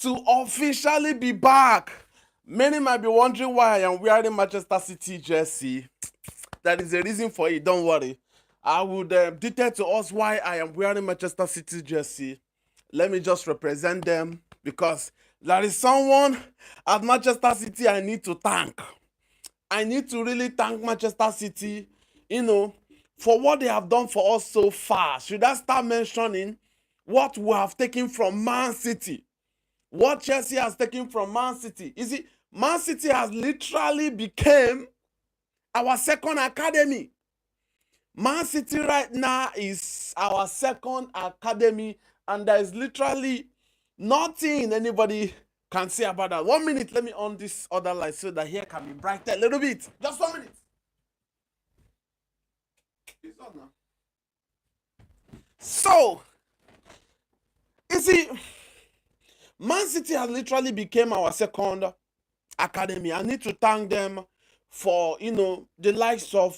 to officially be back. Many might be wondering why I am wearing Manchester City jersey. There is a reason for it, don't worry. I would detail to us why I am wearing Manchester City jersey. Let me just represent them because there is someone at Manchester City I need to thank. I need to really thank Manchester City, for what they have done for us so far. Should I start mentioning what we have taken from Man City? What Chelsea has taken from Man City? You see, Man City has literally become our second academy. Man City right now is our second academy, and there is literally nothing anybody can say about that. 1 minute, let me on this other light so that here can be brighter a little bit. Just 1 minute. It's on now. So, you see, Man City has literally become our second academy. I need to thank them for, the likes of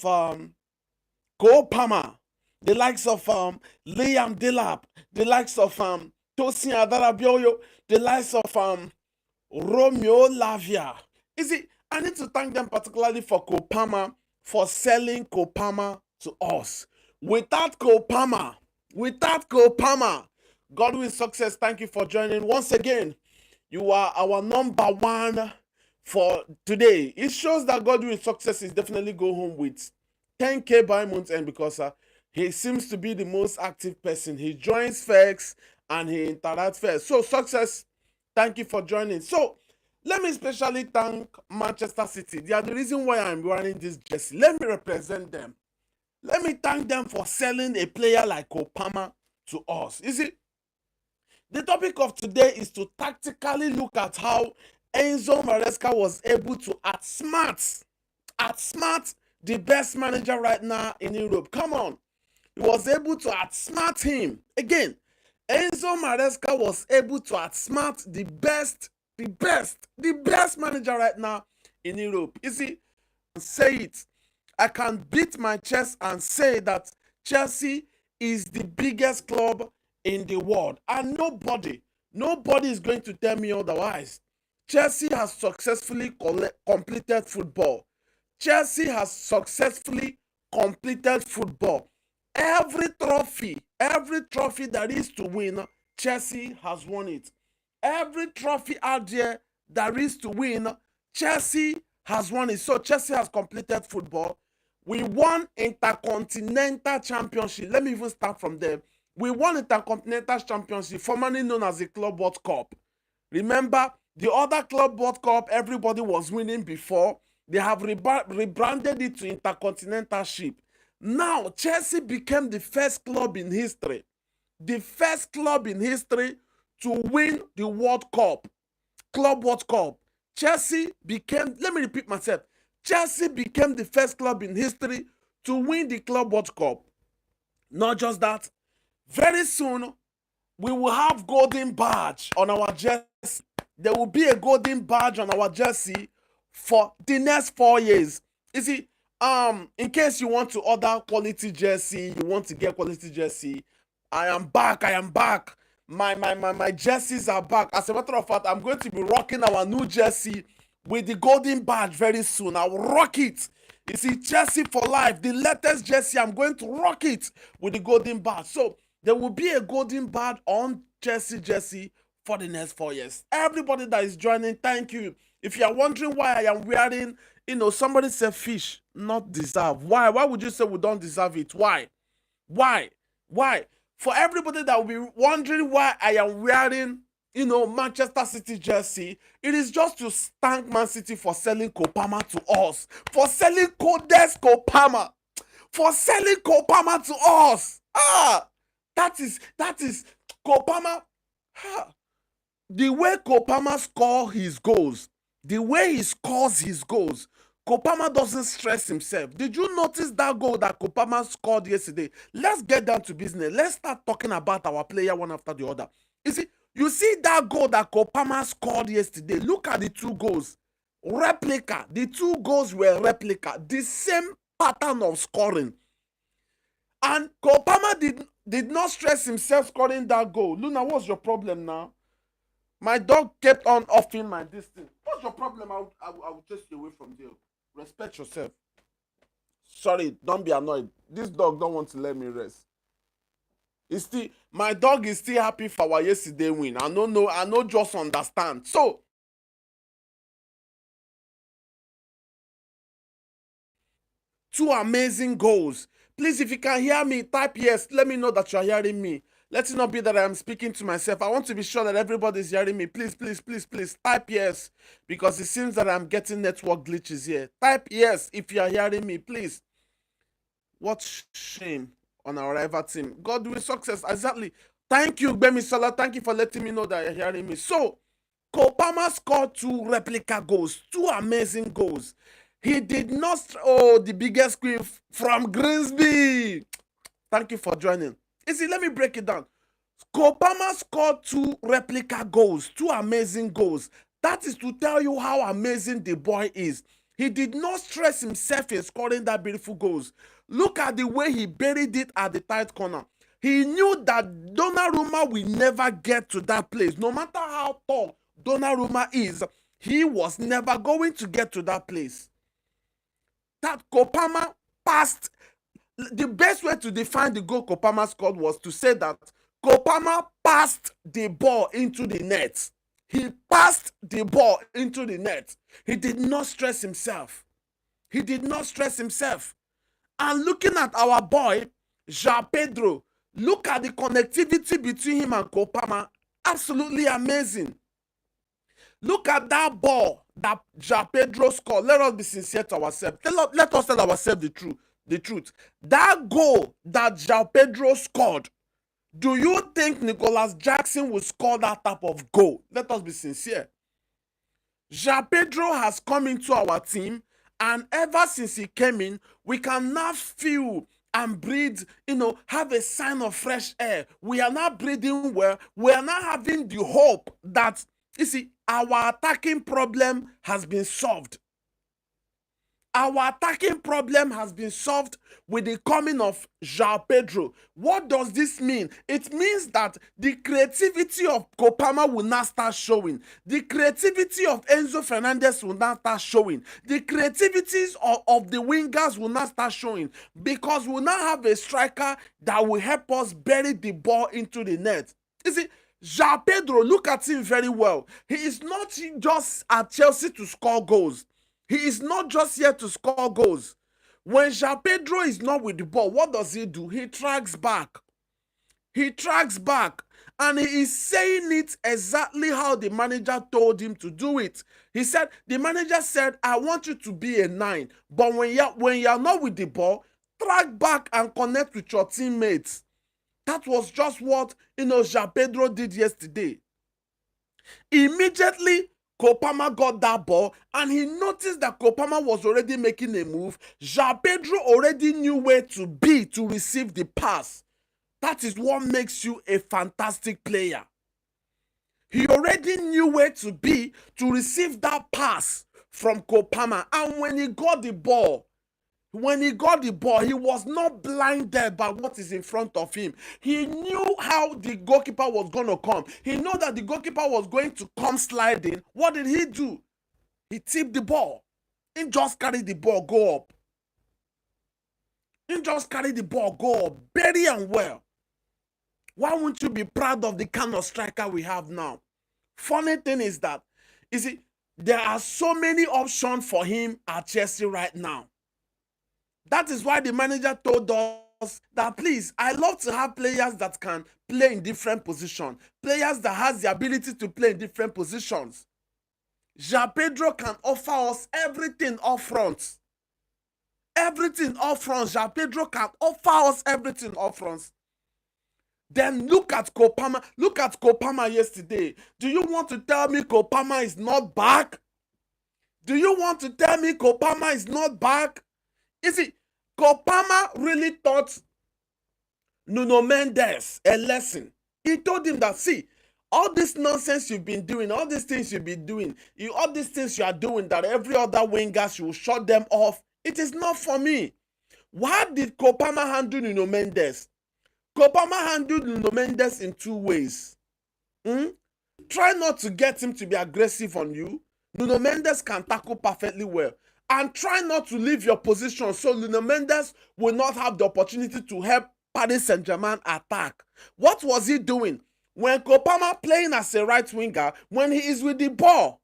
Cole Palmer, the likes of Liam Delap, the likes of Tosin Adarabioyo, the likes of Romeo Lavia. You see, I need to thank them particularly for Cole Palmer, for selling Cole Palmer to us. Without Cole Palmer, Godwin Success, thank you for joining. Once again, you are our number one for today. It shows that Godwin Success is definitely go home with 10K by month end because he seems to be the most active person. He joins first and he interacts first. So, Success, thank you for joining. So, let me especially thank Manchester City. They are the reason why I'm wearing this jersey. Let me represent them. Let me thank them for selling a player like Opama to us. You see, the topic of today is to tactically look at how Enzo Maresca was able to outsmart the best manager right now in Europe. Come on. He was able to outsmart him. Again, Enzo Maresca was able to outsmart the best manager right now in Europe. You see, say it. I can beat my chest and say that Chelsea is the biggest club in the world. And nobody is going to tell me otherwise. Chelsea has successfully completed football. Chelsea has successfully completed football. Every trophy that is to win, Chelsea has won it. Every trophy out there that is to win, Chelsea has won it. So Chelsea has completed football. We won Intercontinental Championship. Let me even start from there. We won Intercontinental Championship, formerly known as the Club World Cup. Remember, the other Club World Cup, everybody was winning before. They have rebranded it to Intercontinentalship. Now, Chelsea became the first club in history. The first club in history to win the World Cup. Club World Cup. Chelsea became, let me repeat myself. Chelsea became the first club in history to win the Club World Cup. Not just that, very soon, we will have golden badge on our jersey. There will be a golden badge on our jersey for the next 4 years. You see, in case you want to order quality jersey, you want to get quality jersey, I am back. My jerseys are back. As a matter of fact, I'm going to be rocking our new jersey with the golden badge very soon. I will rock it. You see, Chelsea for life, the latest jersey, I'm going to rock it with the golden badge. So there will be a golden badge on Chelsea jersey for the next 4 years. Everybody that is joining, thank you. If you are wondering why I am wearing, somebody said fish, not deserve. Why? Why would you say we don't deserve it? Why? For everybody that will be wondering why I am wearing, Manchester City jersey, it is just to thank Man City for selling Cole Palmer to us. For selling Codes Cole Palmer. For selling Cole Palmer to us. That is Cole Palmer. The way Cole Palmer scores his goals, the way he scores his goals, Cole Palmer doesn't stress himself. Did you notice that goal that Cole Palmer scored yesterday? Let's get down to business. Let's start talking about our player one after the other. You see that goal that Cole Palmer scored yesterday? Look at the two goals. Replica. The two goals were replica. The same pattern of scoring. And Cole Palmer did not stress himself scoring that goal. Luna, what's your problem now? My dog kept on offing my this thing. What's your problem? I'll chase you away from there. Respect yourself. Sorry, don't be annoyed. This dog don't want to let me rest. It's still, my dog is still happy for our yesterday win. I don't know. I know, just understand. So, two amazing goals. Please, if you can hear me, type yes. Let me know that you're hearing me. Let it not be that I'm speaking to myself. I want to be sure that everybody's hearing me. Please, please, please, please type yes, because it seems that I'm getting network glitches here. Type yes if you're hearing me, please. What shame on our rival team. God will success. Exactly. Thank you, Bemisola. Thank you for letting me know that you're hearing me. So, Kopama scored two replica goals, two amazing goals. He did not. Oh, the biggest screen from Grimsby. Thank you for joining. You see, let me break it down. Kopama scored two replica goals, two amazing goals. That is to tell you how amazing the boy is. He did not stress himself in scoring that beautiful goals. Look at the way he buried it at the tight corner. He knew that Donnarumma will never get to that place. No matter how tall Donnarumma is, he was never going to get to that place. That Kopama passed. The best way to define the goal Kopama scored was to say that Kopama passed the ball into the net. He passed the ball into the net. He did not stress himself. He did not stress himself. And looking at our boy, Pedro, look at the connectivity between him and Kopama. Absolutely amazing. Look at that ball that Pedro scored. Let us be sincere to ourselves. Let us tell ourselves the truth. That goal that Pedro scored, do you think Nicholas Jackson will score that type of goal? Let us be sincere. Pedro has come into our team, and ever since he came in, we can now feel and breathe, have a sign of fresh air. We are not breathing well. We are not having the hope that, you see, our attacking problem has been solved. Our attacking problem has been solved with the coming of João Pedro. What does this mean? It means that the creativity of Kopama will now start showing. The creativity of Enzo Fernandez will now start showing. The creativities of the wingers will now start showing, because we'll now have a striker that will help us bury the ball into the net. You see, João Pedro, look at him very well. He is not just at Chelsea to score goals. He is not just here to score goals. When João Pedro is not with the ball, what does he do? He tracks back. He tracks back. And he is saying it exactly how the manager told him to do it. He said, the manager said, I want you to be a 9. But when you're not with the ball, track back and connect with your teammates. That was just what, João Pedro did yesterday. Immediately, Kopama got that ball, and he noticed that Kopama was already making a move. João Pedro already knew where to be to receive the pass. That is what makes you a fantastic player. He already knew where to be to receive that pass from Kopama. And when he got the ball, he was not blinded by what is in front of him. He knew how the goalkeeper was going to come. He knew that the goalkeeper was going to come sliding. What did he do? He tipped the ball. He just carried the ball, go up. He just carried the ball, go up. Very and well. Why won't you be proud of the kind of striker we have now? Funny thing is that, you see, there are so many options for him at Chelsea right now. That is why the manager told us that, please, I love to have players that can play in different positions. Players that has the ability to play in different positions. João Pedro can offer us everything up front. Everything up front. João Pedro can offer us everything up front. Then look at Kopama. Look at Kopama yesterday. Do you want to tell me Kopama is not back? Do you want to tell me Kopama is not back? You see, Kopama really taught Nuno Mendes a lesson. He told him that, see, all this nonsense you've been doing, all these things you've been doing, all these things you are doing that every other winger should shut them off, it is not for me. Why did Kopama handle Nuno Mendes? Kopama handled Nuno Mendes in two ways. Try not to get him to be aggressive on you. Nuno Mendes can tackle perfectly well. And try not to leave your position so Nuno Mendes will not have the opportunity to help Paris Saint-Germain attack. What was he doing? When Kopama playing as a right winger, when he is with the ball,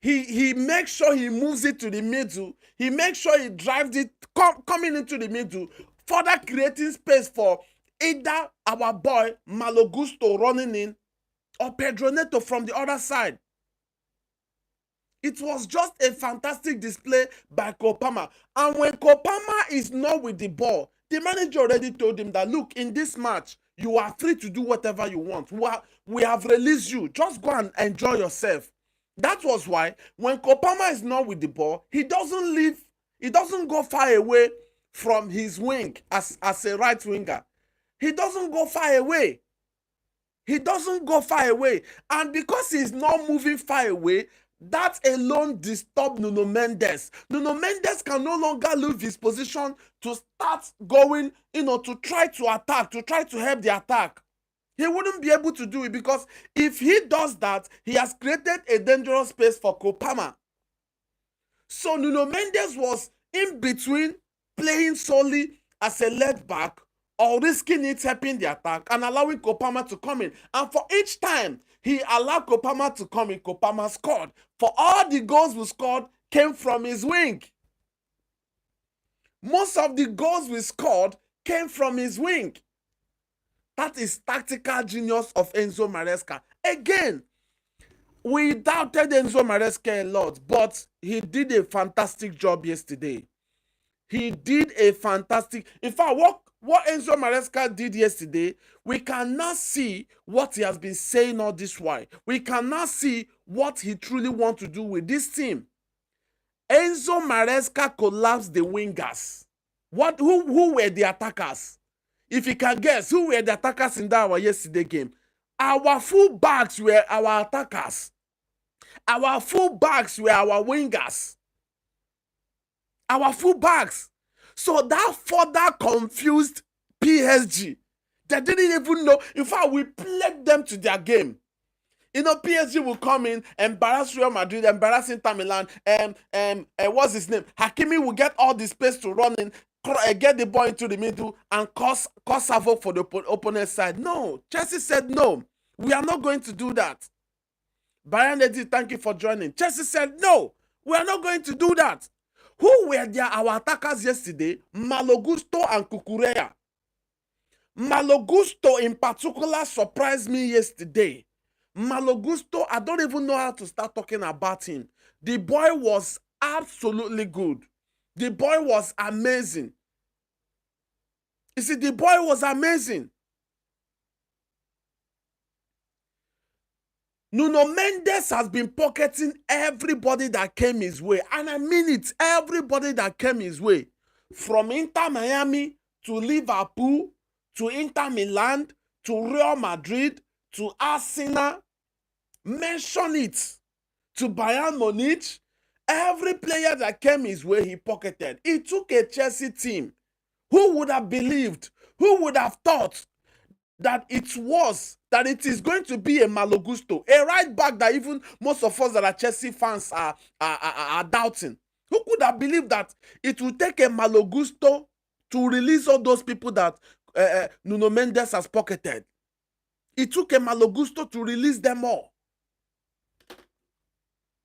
he makes sure he moves it to the middle. He makes sure he drives it coming into the middle, further creating space for either our boy Malo Gusto running in or Pedro Neto from the other side. It was just a fantastic display by Kopama. And when Kopama is not with the ball, the manager already told him that, look, in this match, you are free to do whatever you want. We have released you. Just go and enjoy yourself. That was why when Kopama is not with the ball, he doesn't leave, he doesn't go far away from his wing as a right winger. He doesn't go far away. He doesn't go far away. And because he's not moving far away, that alone disturbed Nuno Mendes. Nuno Mendes can no longer leave his position to start going, to try to attack, to try to help the attack. He wouldn't be able to do it because if he does that, he has created a dangerous space for Kopama. So Nuno Mendes was in between playing solely as a left back or risking it helping the attack and allowing Kopama to come in. And for each time he allowed Kopama to come in, Kopama scored. For all the goals we scored came from his wing. Most of the goals we scored came from his wing. That is tactical genius of Enzo Maresca. Again, we doubted Enzo Maresca a lot, but he did a fantastic job yesterday. He did a fantastic... In fact, what Enzo Maresca did yesterday, we cannot see what he has been saying all this while. We cannot see what he truly wants to do with this team. Enzo Maresca collapsed the wingers. Who were the attackers? If you can guess, who were the attackers in our yesterday game? Our full backs were our attackers. Our full backs were our wingers. Our full backs. So that further confused PSG. They didn't even know. In fact, we played them to their game. PSG will come in, embarrass Real Madrid, embarrass Inter Milan, what's his name? Hakimi will get all the space to run in, get the ball into the middle and cause havoc for the opponent's side. No, Chelsea said no. We are not going to do that. Bayern Lady, thank you for joining. Chelsea said no. We are not going to do that. Who were our attackers yesterday? Malo Gusto and Cucurella. Malo Gusto in particular surprised me yesterday. Malo Gusto, I don't even know how to start talking about him. The boy was absolutely good. The boy was amazing. You see, the boy was amazing. Nuno Mendes has been pocketing everybody that came his way. And I mean it, everybody that came his way. From Inter Miami to Liverpool, to Inter Milan, to Real Madrid, to Arsenal. Mention it. To Bayern Munich. Every player that came his way, he pocketed. He took a Chelsea team. Who would have believed? Who would have thought that it is going to be a Malo Gusto, a right back that even most of us that are Chelsea fans are doubting? Who could have believed that it would take a Malo Gusto to release all those people that Nuno Mendes has pocketed? It took a Malo Gusto to release them all.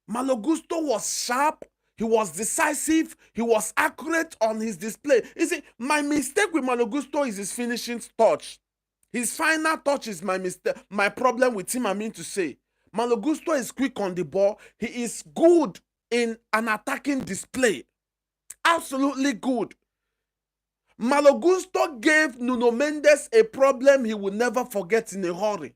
Malo Gusto was sharp, he was decisive, he was accurate on his display. You see, my mistake with Malo Gusto is his finishing touch. His final touch is my mistake, my problem with him, I mean to say. Malo Gusto is quick on the ball. He is good in an attacking display. Absolutely good. Malo Gusto gave Nuno Mendes a problem he will never forget in a hurry.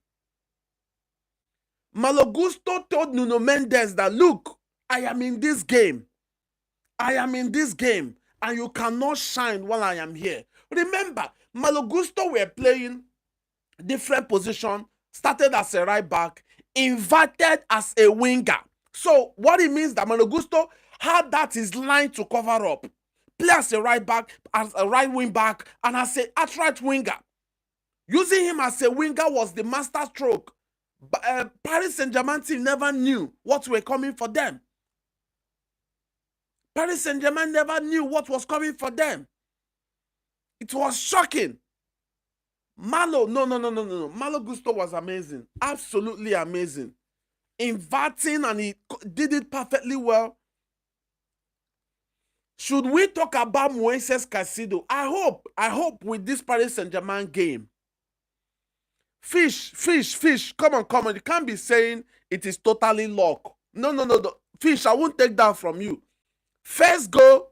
Malo Gusto told Nuno Mendes that, look, I am in this game. I am in this game, and you cannot shine while I am here. Remember, Malo Gusto were playing different position, started as a right back, inverted as a winger. So what it means that Malo Gusto had that his line to cover up. Play as a right back, as a right wing back, and as a outright winger. Using him as a winger was the master stroke Paris Saint-Germain team never knew what were coming for them. Paris Saint-Germain never knew what was coming for them. It was shocking. Malo, no. Malo Gusto was amazing. Absolutely amazing. Inverting, and he did it perfectly well. Should we talk about Moises Caicedo? I hope with this Paris Saint-Germain game. Fish. Come on. You can't be saying it is totally luck. No. Fish, I won't take that from you. First goal,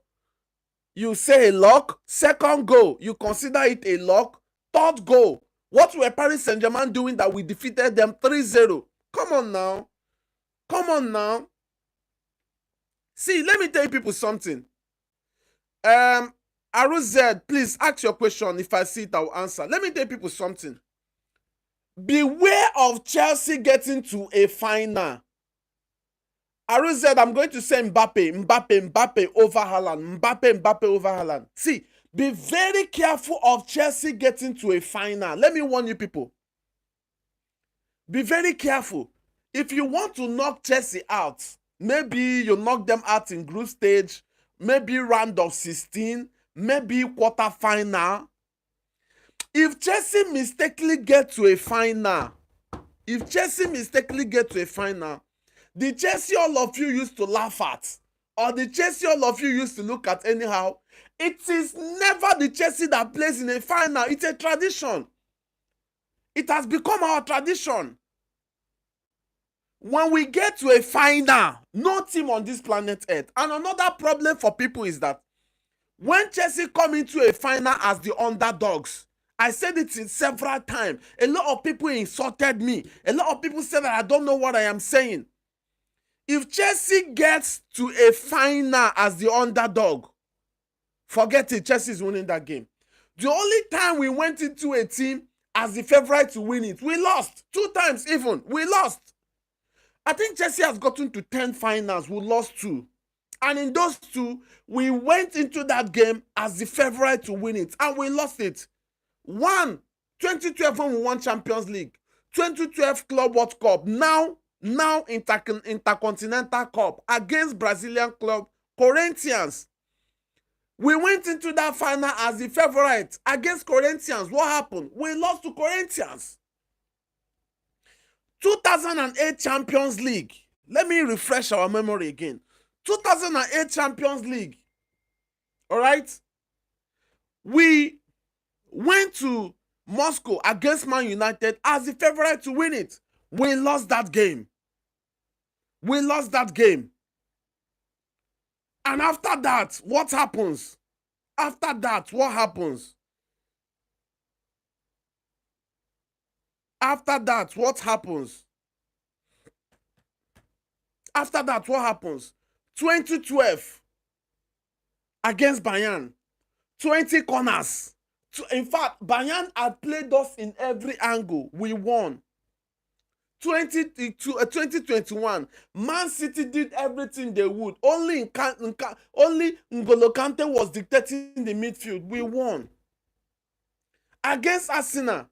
you say a luck. Second goal, you consider it a luck. Third goal, what were Paris Saint-Germain doing that we defeated them 3-0? Come on now. See, let me tell you people something. Aruzed, please ask your question. If I see it, I will answer. Let me tell you people something. Beware of Chelsea getting to a final. Aruzed, I'm going to say Mbappe over Haaland. Mbappe over Haaland. See, be very careful of Chelsea getting to a final. Let me warn you people. Be very careful. If you want to knock Chelsea out, maybe you knock them out in group stage, maybe round of 16, maybe quarter final. If Chelsea mistakenly get to a final, the Chelsea all of you used to laugh at, or the Chelsea all of you used to look at anyhow, it is never the Chelsea that plays in a final. It's a tradition. It has become our tradition. When we get to a final, no team on this planet Earth. And another problem for people is that when Chelsea come into a final as the underdogs, I said it several times, a lot of people insulted me. A lot of people said that I don't know what I am saying. If Chelsea gets to a final as the underdog, forget it, Chelsea is winning that game. The only time we went into a team as the favorite to win it, we lost. 2 times even, we lost. I think Chelsea has gotten to 10 finals, we lost 2. And in those 2, we went into that game as the favorite to win it, and we lost it. 1, 2012 when we won Champions League, 2012 Club World Cup, now Intercontinental Cup against Brazilian club Corinthians. We went into that final as the favorite against Corinthians. What happened? We lost to Corinthians. 2008 Champions League. Let me refresh our memory again. 2008 Champions League. All right? We went to Moscow against Man United as the favorite to win it. We lost that game. And after that, what happens? After that, what happens? 2012 against Bayern. 20 corners. In fact, Bayern had played us in every angle. We won. 2021, Man City did everything they would. Only N'Golo Kante was dictating the midfield. We won. Against Arsenal,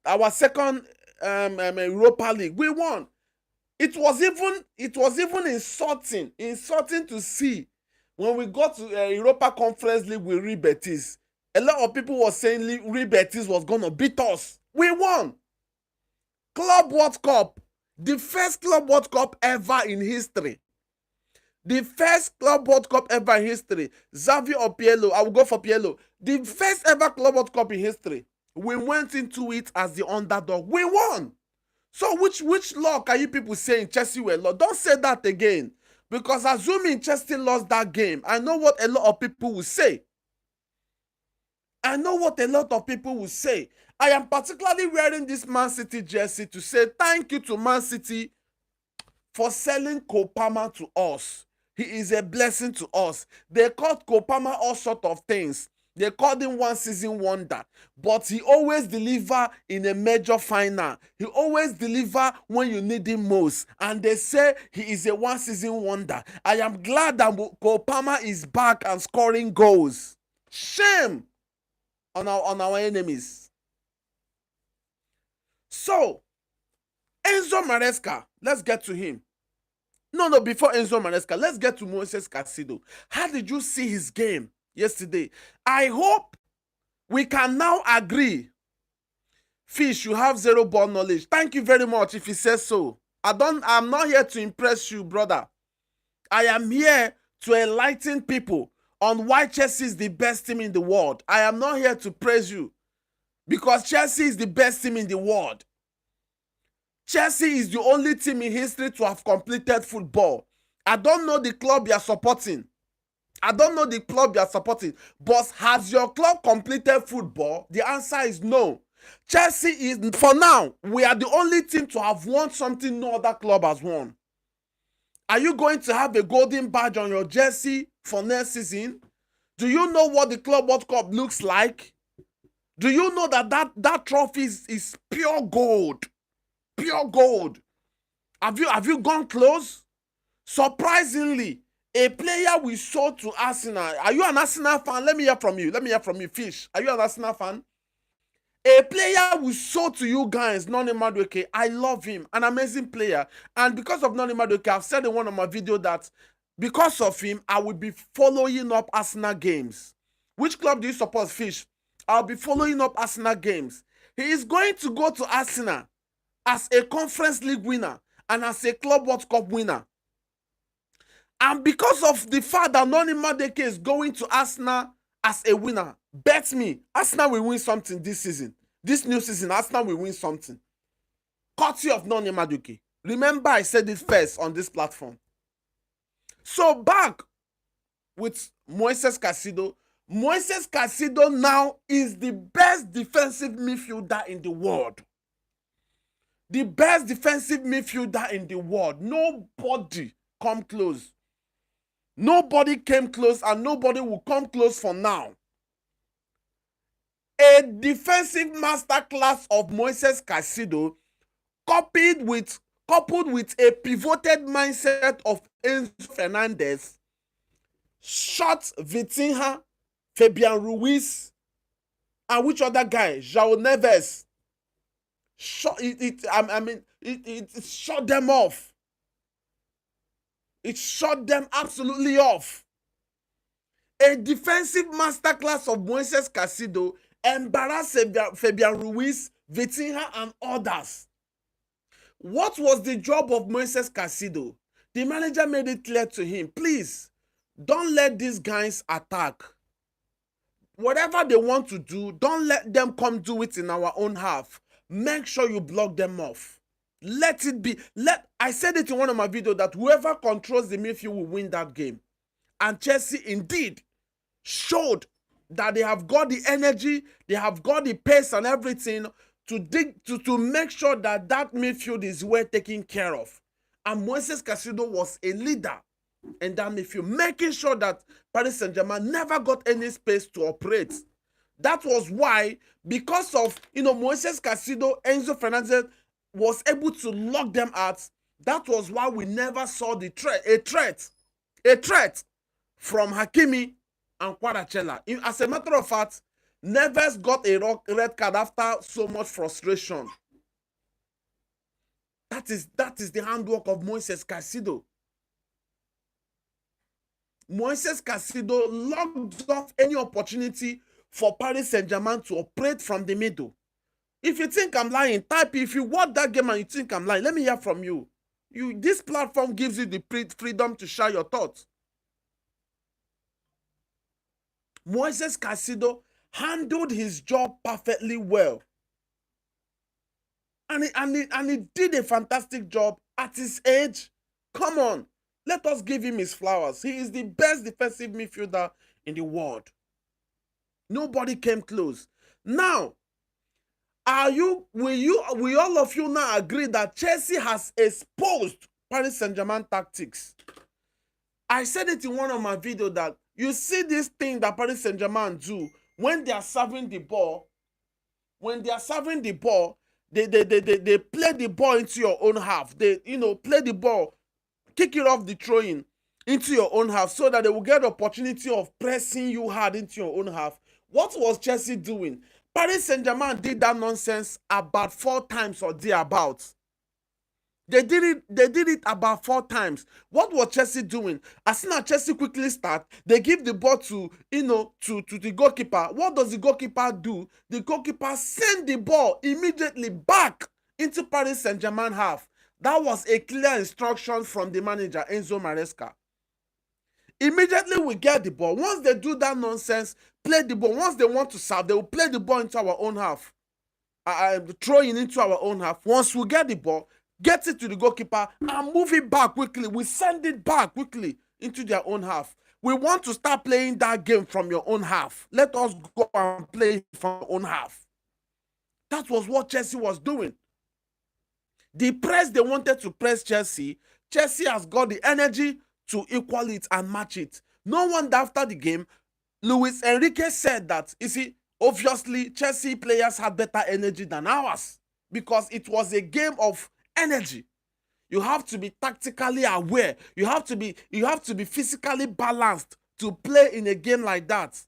our second Europa League, we won. It was even insulting to see when we got to Europa Conference League with Real Betis. A lot of people were saying Real Betis was gonna beat us. We won. Club World Cup, the first Club World Cup ever in history. Xavi or Pielo, I will go for Pielo. The first ever Club World Cup in history. We went into it as the underdog. We won. So which luck are you people saying Chelsea were lost? Don't say that again. Because assuming Chelsea lost that game, I know what a lot of people will say. I am particularly wearing this Man City jersey to say thank you to Man City for selling Kopama to us. He is a blessing to us. They called Kopama all sorts of things. They called him one season wonder, but he always deliver in a major final. He always deliver when you need him most. And they say he is a one season wonder. I am glad that Kopama is back and scoring goals. Shame on our enemies. So, Enzo Maresca, let's get to him. No, before Enzo Maresca, let's get to Moises Caicedo. How did you see his game yesterday? I hope we can now agree. Fish, you have zero ball knowledge. Thank you very much if he says so. I'm not here to impress you, brother. I am here to enlighten people on why Chelsea is the best team in the world. I am not here to praise you because Chelsea is the best team in the world. Chelsea is the only team in history to have completed football. I don't know the club you are supporting. But has your club completed football? The answer is no. Chelsea is, for now, we are the only team to have won something no other club has won. Are you going to have a golden badge on your jersey for next season? Do you know what the Club World Cup looks like? Do you know that trophy is pure gold? Pure gold. Have you gone close? Surprisingly, a player we sold to Arsenal. Are you an Arsenal fan? Let me hear from you. Fish. Are you an Arsenal fan? A player we sold to you guys, Noni Madueke. I love him. An amazing player. And because of Noni Madueke, I've said in one of my videos that because of him, I will be following up Arsenal games. Which club do you support, Fish? I'll be following up Arsenal games. He is going to go to Arsenal as a Conference League winner and as a Club World Cup winner. And because of the fact that Noni Madueke is going to Arsenal as a winner, bet me, Arsenal will win something this season. This new season, Arsenal will win something. Courtesy of Noni Madueke. Remember, I said it first on this platform. So back with Moises Caicedo. Moises Caicedo now is the best defensive midfielder in the world. The best defensive midfielder in the world. Nobody come close. Nobody came close and nobody will come close for now. A defensive masterclass of Moises Caicedo coupled with a pivoted mindset of Enzo Fernandez, shot Vitinha, Fabian Ruiz, and which other guy? João Neves. It shut them off. It shut them absolutely off. A defensive masterclass of Moises Caicedo embarrassed Fabian Ruiz, Vitinha, and others. What was the job of Moises Caicedo? The manager made it clear to him, please, don't let these guys attack. Whatever they want to do, don't let them come do it in our own half. Make sure you block them off. Let it be. I said it in one of my videos that whoever controls the midfield will win that game. And Chelsea indeed showed that they have got the energy, they have got the pace and everything to make sure that midfield is well taken care of. And Moises Caicedo was a leader in that midfield, making sure that Paris Saint-Germain never got any space to operate. That was why, because of Moises Caicedo, Enzo Fernandez was able to lock them out. That was why we never saw a threat from Hakimi and Kvaratskhelia. As a matter of fact, Neves got a red card after so much frustration. That is the handwork of Moises Caicedo. Moises Caicedo locked off any opportunity for Paris Saint-Germain to operate from the middle. If you think I'm lying, type. If you watch that game and you think I'm lying, let me hear from you. This platform gives you the freedom to share your thoughts. Moises Caicedo handled his job perfectly well. And he did a fantastic job at his age. Come on, let us give him his flowers. He is the best defensive midfielder in the world. Nobody came close. Now, will all of you now agree that Chelsea has exposed Paris Saint-Germain tactics? I said it in one of my videos that you see this thing that Paris Saint-Germain do when they are serving the ball. When they are serving the ball, they play the ball into your own half. They play the ball, kick it off the throw-in into your own half so that they will get the opportunity of pressing you hard into your own half. What was Chelsea doing? Paris Saint-Germain did that nonsense about 4 times or thereabouts. They did it about 4 times. What was Chelsea doing? As soon as Chelsea quickly start, they give the ball to to the goalkeeper. What does the goalkeeper do? The goalkeeper send the ball immediately back into Paris Saint-Germain half. That was a clear instruction from the manager, Enzo Maresca. Immediately we get the ball. Once they do that nonsense, play the ball. Once they want to serve, they will play the ball into our own half. Throwing into our own half. Once we get the ball, get it to the goalkeeper and move it back quickly. We send it back quickly into their own half. We want to start playing that game from your own half. Let us go and play from our own half. That was what Chelsea was doing. The press they wanted to press Chelsea, Chelsea has got the energy to equal it and match it. No wonder after the game, Luis Enrique said that, you see, obviously Chelsea players had better energy than ours because it was a game of energy. You have to be tactically aware. You have to be physically balanced to play in a game like that.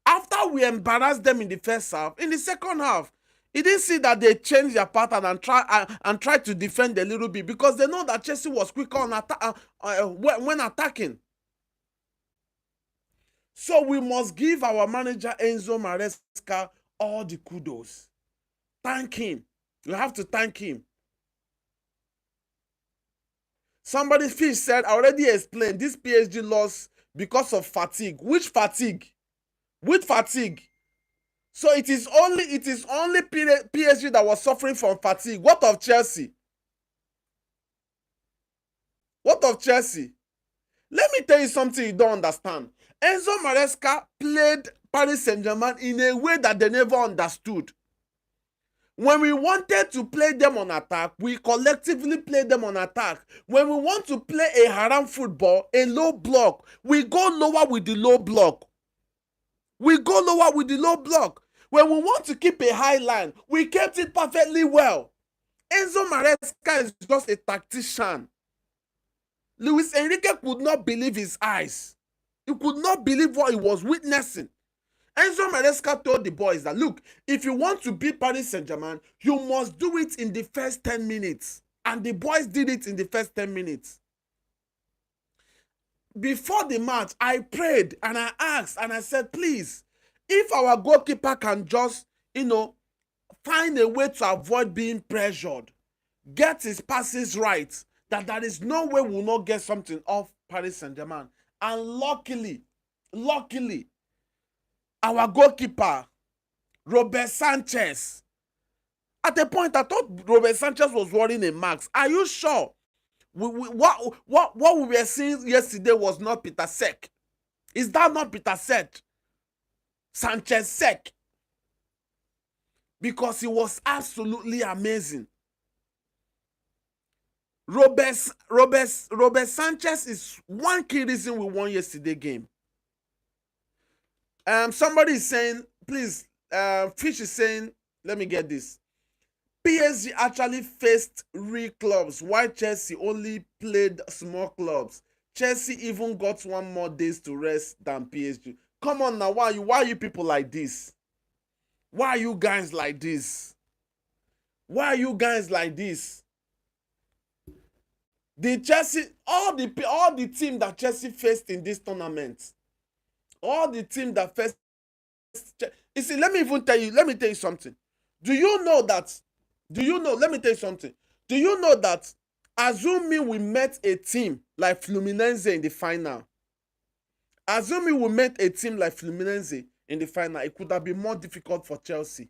After we embarrassed them in the first half, in the second half, you didn't see that they changed their pattern and try to defend a little bit because they know that Chelsea was quicker on when attacking. So we must give our manager Enzo Maresca all the kudos. Thank him. You have to thank him. Somebody Fish said, I already explained this PSG loss because of fatigue. Which fatigue? Which fatigue? So it is only PSG that was suffering from fatigue. What of Chelsea? What of Chelsea? Let me tell you something you don't understand. Enzo Maresca played Paris Saint-Germain in a way that they never understood. When we wanted to play them on attack, we collectively played them on attack. When we want to play a haram football, a low block, we go lower with the low block. We go lower with the low block. When we want to keep a high line, we kept it perfectly well. Enzo Maresca is just a tactician. Luis Enrique could not believe his eyes. He could not believe what he was witnessing. Enzo Maresca told the boys that, look, if you want to beat Paris Saint-Germain, you must do it in the first 10 minutes. And the boys did it in the first 10 minutes. Before the match, I prayed and I asked and I said, please, if our goalkeeper can just, find a way to avoid being pressured, get his passes right, that there is no way we'll not get something off Paris Saint-Germain. And luckily, our goalkeeper, Robert Sanchez, at a point I thought Robert Sanchez was wearing a mask. Are you sure? What we were seeing yesterday was not Peter Cech. Is that not Peter Cech? Sanchez Cech. Because he was absolutely amazing. Robert Sanchez is one key reason we won yesterday's game. Somebody is saying, please, Fish is saying, let me get this. PSG actually faced real clubs, while Chelsea only played small clubs. Chelsea even got 1 more days to rest than PSG. Come on now, why are you people like this? Why are you guys like this? Why are you guys like this? The Chelsea, all the team that Chelsea faced in this tournament, all the team that faced, you see, let me tell you something. Let me tell you something. Do you know that assuming we met a team like Fluminense in the final, it could have been more difficult for Chelsea.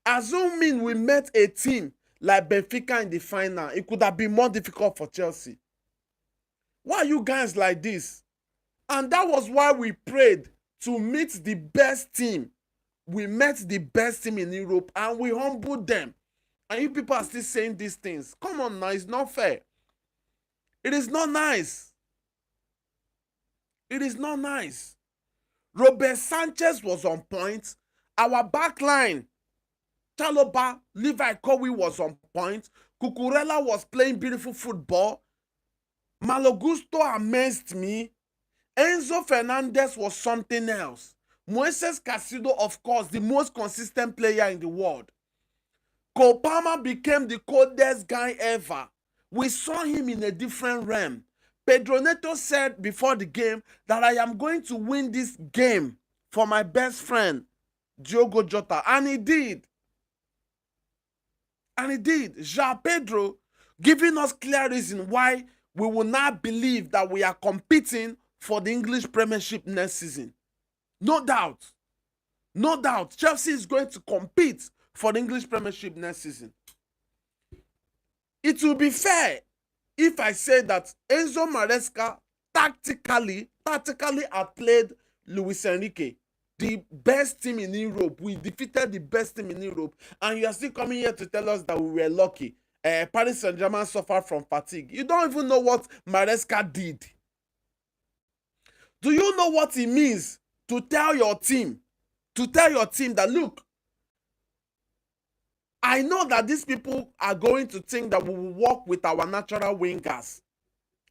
Assuming we met a team like Benfica in the final, it could have been more difficult for Chelsea. Why are you guys like this? And that was why we prayed to meet the best team. We met the best team in Europe and we humbled them. And you people are still saying these things. Come on now, it's not fair. It is not nice. It is not nice. Robert Sanchez was on point. Our back line, Chalobah, Levi Kowi was on point. Cucurella was playing beautiful football. Malo Gusto amazed me. Enzo Fernandez was something else. Moises Caicedo, of course, the most consistent player in the world. Cole Palmer became the coldest guy ever. We saw him in a different realm. Pedro Neto said before the game that I am going to win this game for my best friend, Diogo Jota. And he did. And he did. João Pedro giving us clear reason why we will not believe that we are competing for the English Premiership next season. No doubt. No doubt. Chelsea is going to compete for the English Premiership next season. It will be fair if I say that Enzo Maresca tactically outplayed Luis Enrique, the best team in Europe. We defeated the best team in Europe, and you are still coming here to tell us that we were lucky. Paris Saint-Germain suffered from fatigue. You don't even know what Maresca did. Do you know what it means to tell your team that, look, I know that these people are going to think that we will work with our natural wingers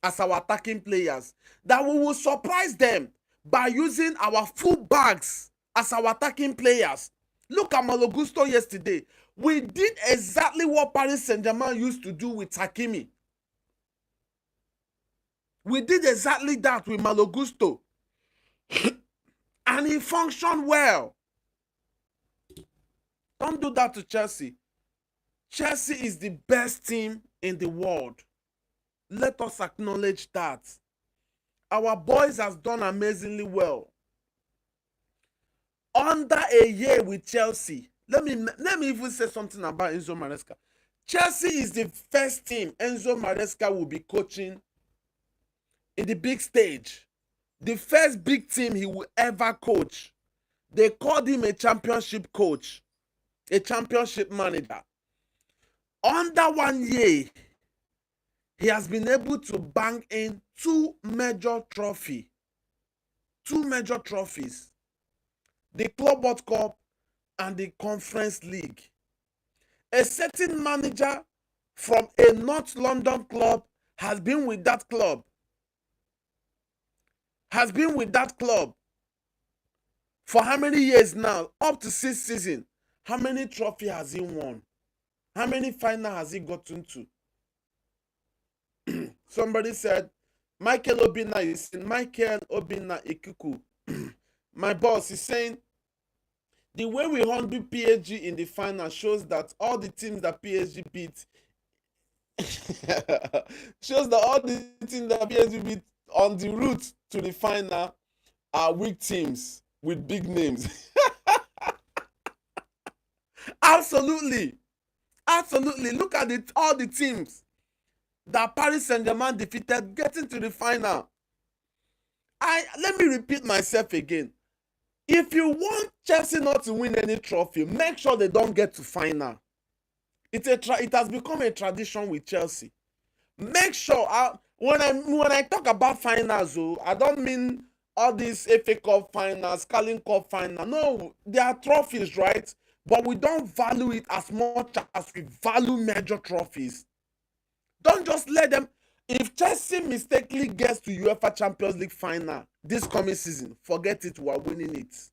as our attacking players, that we will surprise them by using our fullbacks as our attacking players. Look at Malo Gusto yesterday. We did exactly what Paris Saint-Germain used to do with Hakimi. We did exactly that with Malo Gusto. And he functioned well. Don't do that to Chelsea. Chelsea is the best team in the world. Let us acknowledge that. Our boys has done amazingly well. Under a year with Chelsea, let me even say something about Enzo Maresca. Chelsea is the first team Enzo Maresca will be coaching in the big stage. The first big team he will ever coach. They called him a championship coach, a championship manager. Under 1 year, he has been able to bang in two major trophies. The Club World Cup and the Conference League. A certain manager from a North London club has been with that club. For how many years now? Up to 6 seasons. How many trophies has he won? How many finals has he gotten to? Somebody said, Michael Obina Ikuku. My boss is saying, the way we handle PSG in the final shows that all the teams that PSG beat on the route to the final are weak teams with big names. Absolutely. Look at all the teams that Paris Saint-Germain defeated getting to the final. Let me repeat myself again. If you want Chelsea not to win any trophy, make sure they don't get to final. It has become a tradition with Chelsea. Make sure, when I talk about finals, I don't mean all these FA Cup finals, Carling Cup final. No, they are trophies, right? But we don't value it as much as we value major trophies. Don't just let them. If Chelsea mistakenly gets to UEFA Champions League final this coming season, forget it, we are winning it.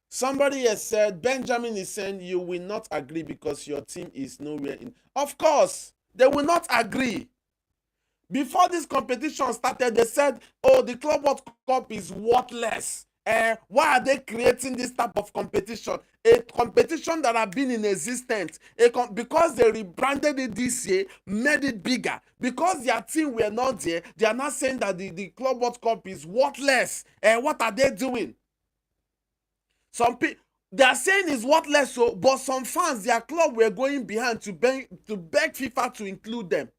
Somebody has said, Benjamin is saying you will not agree because your team is nowhere in. Of course, they will not agree. Before this competition started, they said, oh, the Club World Cup is worthless. Why are they creating this type of competition? A competition that have been in existence. Because they rebranded it this year, made it bigger. Because their team were not there, they are not saying that the Club World Cup is worthless. What are they doing? Some people, they are saying it's worthless, but some fans, their club were going behind to beg FIFA to include them.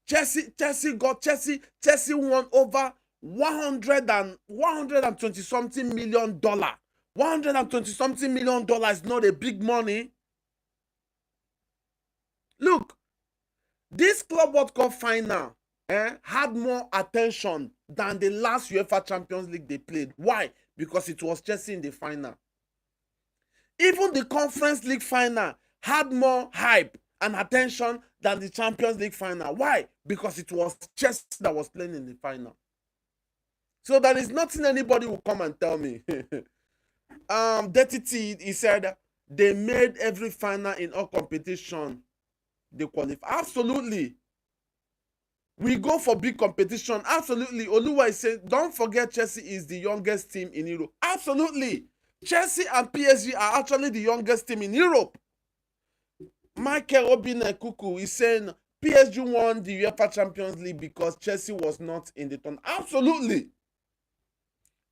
Chelsea won over 120 something million dollar. $120 something million is not a big money. Look, this Club World Cup final had more attention than the last UEFA Champions League they played. Why? Because it was Chelsea in the final. Even the Conference League final had more hype and attention than the Champions League final. Why? Because it was Chelsea that was playing in the final. So there is nothing anybody will come and tell me. Dirty T, he said they made every final in all competition they qualify. Absolutely. We go for big competition. Absolutely. Oluwa is saying, don't forget Chelsea is the youngest team in Europe. Absolutely. Chelsea and PSG are actually the youngest team in Europe. Michael Obina Kuku is saying PSG won the UEFA Champions League because Chelsea was not in the tournament. Absolutely.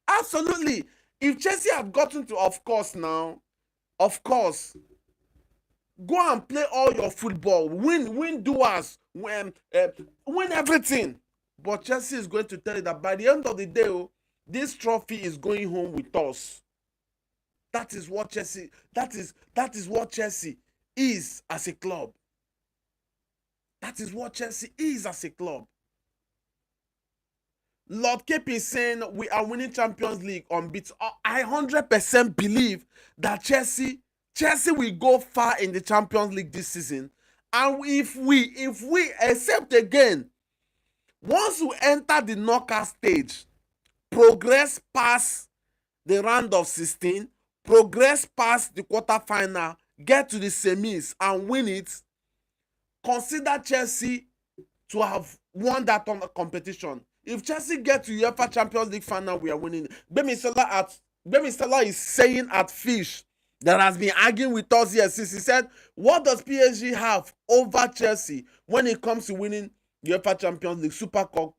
Absolutely. If Chelsea had gotten to, of course, now, of course, go and play all your football, win duels, win everything. But Chelsea is going to tell you that by the end of the day, this trophy is going home with us. That is what Chelsea. That is what Chelsea is as a club. That is what Chelsea is as a club. Lord KP is saying we are winning Champions League unbeaten. I 100% believe that Chelsea will go far in the Champions League this season. And if we accept again, once we enter the knockout stage, progress past the round of 16, progress past the quarterfinal, get to the semis and win it, consider Chelsea to have won that competition. If Chelsea get to UEFA Champions League final, we are winning. Bemi Salah is saying at Fish that has been arguing with us here since he said, what does PSG have over Chelsea when it comes to winning UEFA Champions League, Super Cup?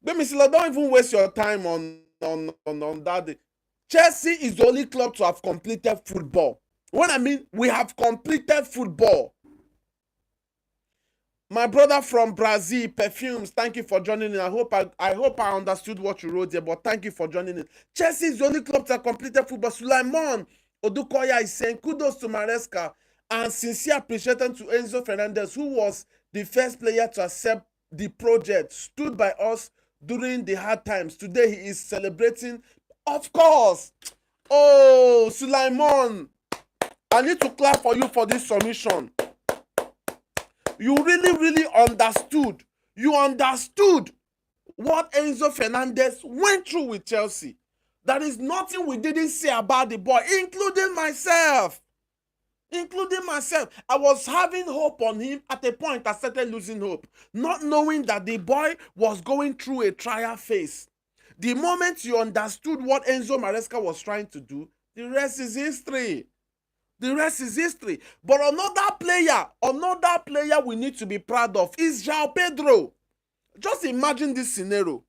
Bemi Salah, don't even waste your time on that. Chelsea is the only club to have completed football. When I mean we have completed football. My brother from Brazil, Perfumes, thank you for joining in. I hope I understood what you wrote there, but thank you for joining in. Chelsea is the only club to have completed football. Sulaiman Odukoya is saying kudos to Maresca and sincere appreciation to Enzo Fernandez, who was the first player to accept the project, stood by us during the hard times. Today he is celebrating. Of course. Oh, Sulaiman, I need to clap for you for this submission. You really understood. You understood what Enzo Fernandez went through with Chelsea. There is nothing we didn't say about the boy, including myself. I was having hope on him. At a point, I started losing hope, not knowing that the boy was going through a trial phase. The moment you understood what Enzo Maresca was trying to do, the rest is history. The rest is history. But another player we need to be proud of is João Pedro. Just imagine this scenario.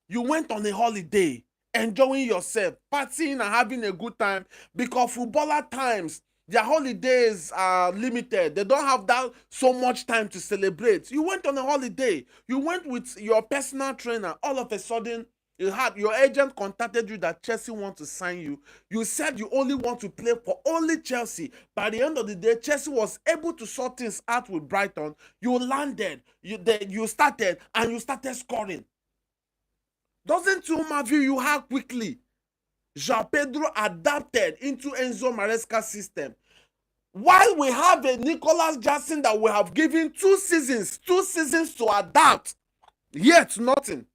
You went on a holiday, enjoying yourself, partying and having a good time, because footballer times, their holidays are limited. They don't have that so much time to celebrate. You went on a holiday. You went with your personal trainer. All of a sudden, your agent contacted you that Chelsea want to sign you. You said you only want to play for only Chelsea. By the end of the day, Chelsea was able to sort things out with Brighton. You landed, you started scoring. Doesn't Umaview you how quickly João Pedro adapted into Enzo Maresca's system? While we have a Nicholas Jackson that we have given 2 seasons to adapt, yet nothing.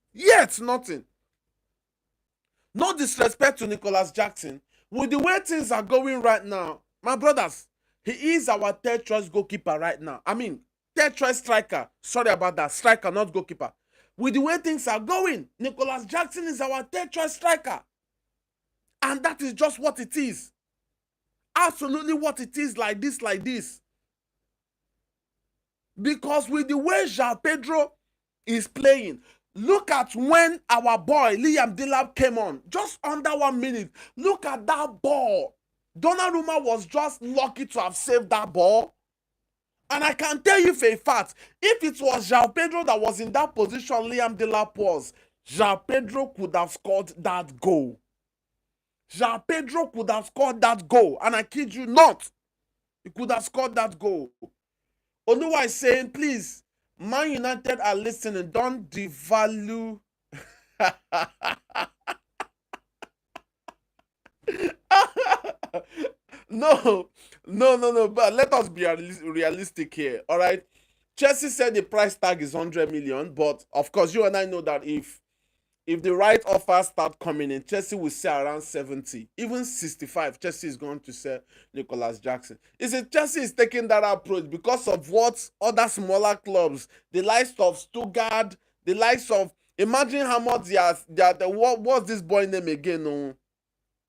No disrespect to Nicholas Jackson. With the way things are going right now, my brothers, he is our third choice goalkeeper right now. I mean, third choice striker. Sorry about that. Striker, not goalkeeper. With the way things are going, Nicholas Jackson is our third choice striker. And that is just what it is. Absolutely what it is, like this. Because with the way João Pedro is playing, look at when our boy Liam Delap came on, just under 1 minute. Look at that ball. Donnarumma was just lucky to have saved that ball. And I can tell you for a fact, if it was João Pedro that was in that position Liam Delap was, João Pedro could have scored that goal. João Pedro could have scored that goal. And I kid you not, he could have scored that goal. Oluwa is saying, please, Man United are listening. Don't devalue. No. But let us be realistic here. All right. Chelsea said the price tag is 100 million. But of course, you and I know that if if the right offers start coming in, Chelsea will sell around 70, even 65. Chelsea is going to sell Nicholas Jackson. Is it Chelsea is taking that approach because of what other smaller clubs, the likes of Stuttgart, the likes of, imagine how much what's this boy name again? No,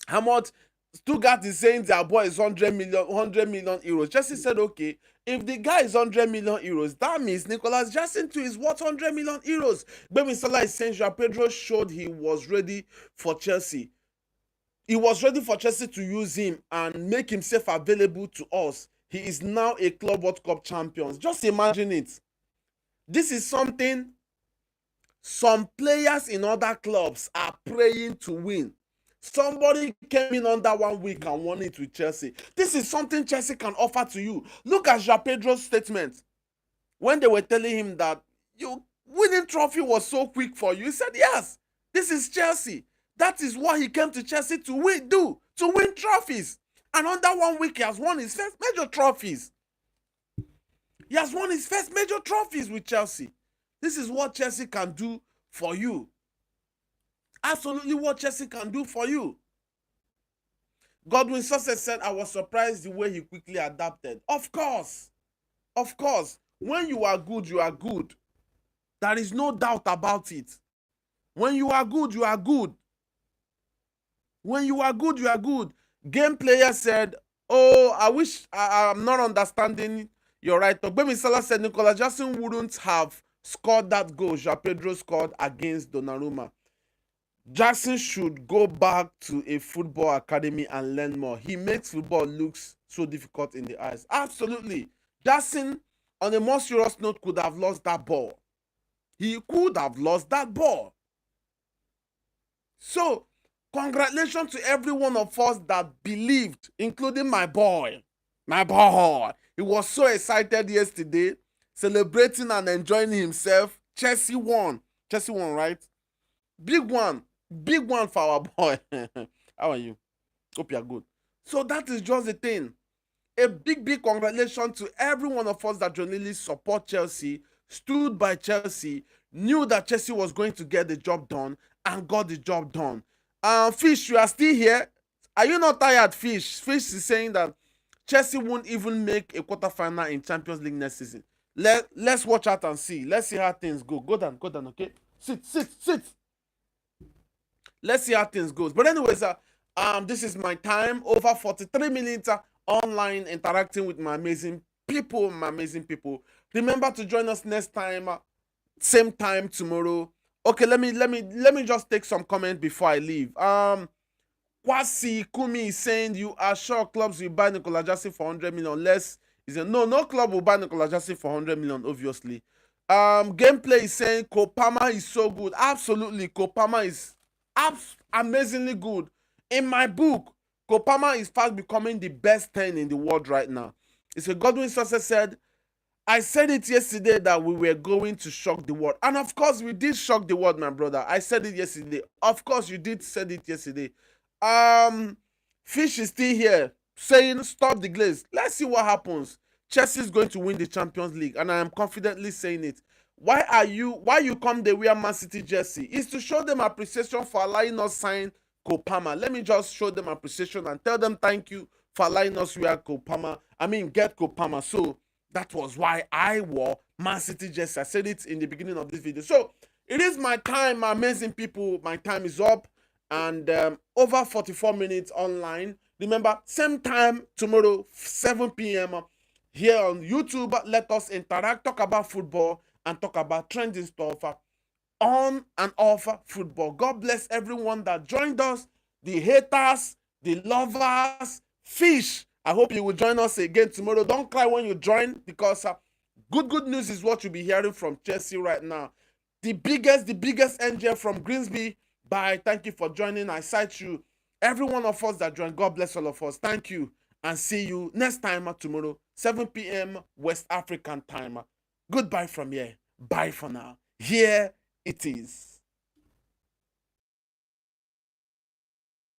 how much Stuttgart is saying their boy is 100 million euros. Chelsea said, okay, if the guy is 100 million euros, that means Nicholas Jackson too is worth 100 million euros. Baby Salah is saying Pedro showed he was ready for Chelsea. He was ready for Chelsea to use him and make himself available to us. He is now a Club World Cup champion. Just imagine it. This is something some players in other clubs are praying to win. Somebody came in under 1 week and won it with Chelsea. This is something Chelsea can offer to you. Look at João Pedro's statement. When they were telling him that your winning trophy was so quick for you, he said, yes, this is Chelsea. That is what he came to Chelsea to win trophies. And under 1 week, he has won his first major trophies. He has won his first major trophies with Chelsea. This is what Chelsea can do for you. Absolutely what Chelsea can do for you. Godwin Success said, I was surprised the way he quickly adapted. Of course. Of course. When you are good, you are good. There is no doubt about it. When you are good, you are good. When you are good, you are good. Game player said, oh, I wish I'm not understanding your right talk. Baby Salah said Nicolas Jackson wouldn't have scored that goal João Pedro scored against Donnarumma. Jackson should go back to a football academy and learn more. He makes football look so difficult in the eyes. Absolutely. Jackson, on a more serious note, could have lost that ball. He could have lost that ball. So, congratulations to every one of us that believed, including my boy. My boy. He was so excited yesterday, celebrating and enjoying himself. Chelsea won. Chelsea won, right? Big one. Big one for our boy. How are you? Hope you're good. So that is just the thing. A big congratulations to every one of us that genuinely support Chelsea, stood by Chelsea, knew that Chelsea was going to get the job done, and got the job done. Fish, you are still here. Are you not tired, Fish? Fish is saying that Chelsea won't even make a quarterfinal in Champions League next season. Let's watch out and see. Let's see how things go. Go down, okay? Sit. Let's see how things goes. But anyways, this is my time. Over 43 minutes online interacting with my amazing people. Remember to join us next time, same time tomorrow. Okay, let me just take some comments before I leave. Kwasi Kumi is saying, you are sure clubs will buy Nicolas Jackson for 100 million less? He said, no club will buy Nicolas Jackson for 100 million, obviously. Gameplay is saying Kopama is so good. Absolutely, Kopama is amazingly good. In my book, Kopama is fast becoming the best 10 in the world right now. It's a Godwin Success said, I said it yesterday that we were going to shock the world. And of course, we did shock the world, my brother. I said it yesterday. Of course, you did said it yesterday. Fish is still here saying, stop the glaze. Let's see what happens. Chelsea is going to win the Champions League, and I am confidently saying it. Why you come they wear Man City jersey? Is to show them appreciation for allowing us sign Kopama. Let me just show them appreciation and tell them thank you for allowing us wear Kopama. Get Kopama. So that was why I wore Man City jersey. I said it in the beginning of this video. So it is my time, my amazing people. My time is up, and over 44 minutes online. Remember, same time tomorrow, 7 p.m. here on YouTube. Let us interact, talk about football, and talk about trending stuff on and off football. God bless everyone that joined us, the haters, the lovers, Fish. I hope you will join us again tomorrow. Don't cry when you join, because good news is what you'll be hearing from Chelsea right now. The biggest angel from Grimsby. Bye. Thank you for joining. I cite you. Every one of us that joined, God bless all of us. Thank you, and see you next time tomorrow, 7 p.m. West African time. Goodbye from here. Bye for now. Here it is.